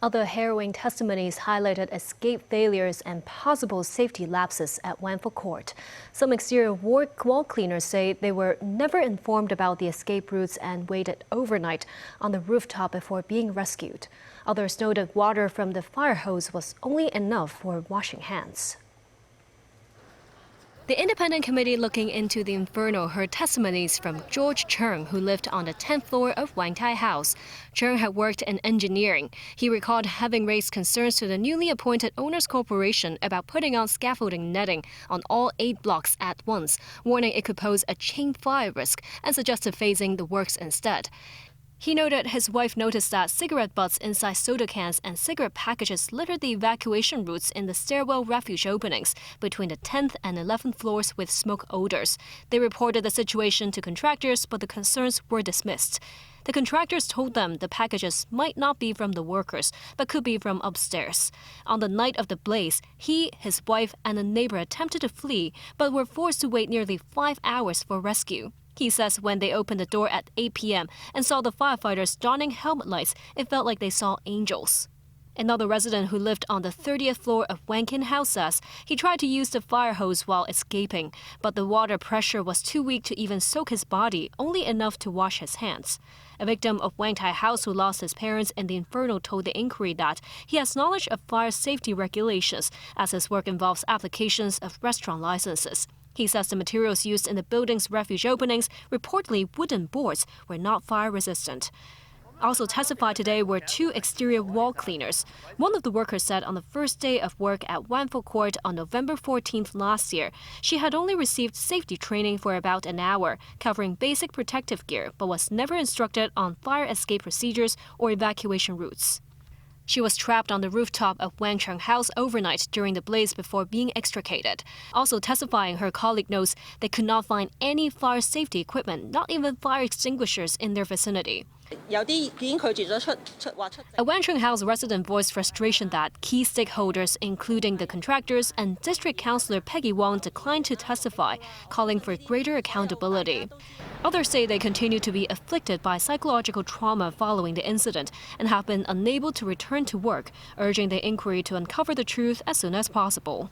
Other harrowing testimonies highlighted escape failures and possible safety lapses at Wang Fuk Court. Some exterior wall cleaners say they were never informed about the escape routes and waited overnight on the rooftop before being rescued. Others noted water from the fire hose was only enough for washing hands. The independent committee looking into the inferno heard testimonies from George Chung, who lived on the 10th floor of Wang Tai House. Chung had worked in engineering. He recalled having raised concerns to the newly appointed Owners Corporation about putting on scaffolding netting on all 8 blocks at once, warning it could pose a chain fire risk and suggested phasing the works instead. He noted his wife noticed that cigarette butts inside soda cans and cigarette packages littered the evacuation routes in the stairwell refuge openings between the 10th and 11th floors with smoke odors. They reported the situation to contractors, but the concerns were dismissed. The contractors told them the packages might not be from the workers, but could be from upstairs. On the night of the blaze, he, his wife, and a neighbor attempted to flee, but were forced to wait nearly 5 hours for rescue. He says when they opened the door at 8 p.m. and saw the firefighters donning helmet lights, it felt like they saw angels. Another resident who lived on the 30th floor of Wang Kin House says he tried to use the fire hose while escaping, but the water pressure was too weak to even soak his body, only enough to wash his hands. A victim of Wang Tai House who lost his parents in the inferno told the inquiry that he has knowledge of fire safety regulations, as his work involves applications of restaurant licenses. He says the materials used in the building's refuge openings, reportedly wooden boards, were not fire-resistant. Also testified today were 2 exterior wall cleaners. One of the workers said on the first day of work at Wang Fuk Court on November 14th last year, she had only received safety training for about an hour, covering basic protective gear, but was never instructed on fire escape procedures or evacuation routes. She was trapped on the rooftop of Wang Chung House overnight during the blaze before being extricated. Also testifying, her colleague knows they could not find any fire safety equipment, not even fire extinguishers in their vicinity. A Wang Chung House resident voiced frustration that key stakeholders, including the contractors and District Councillor Peggy Wong, declined to testify, calling for greater accountability. Others say they continue to be afflicted by psychological trauma following the incident and have been unable to return to work, urging the inquiry to uncover the truth as soon as possible.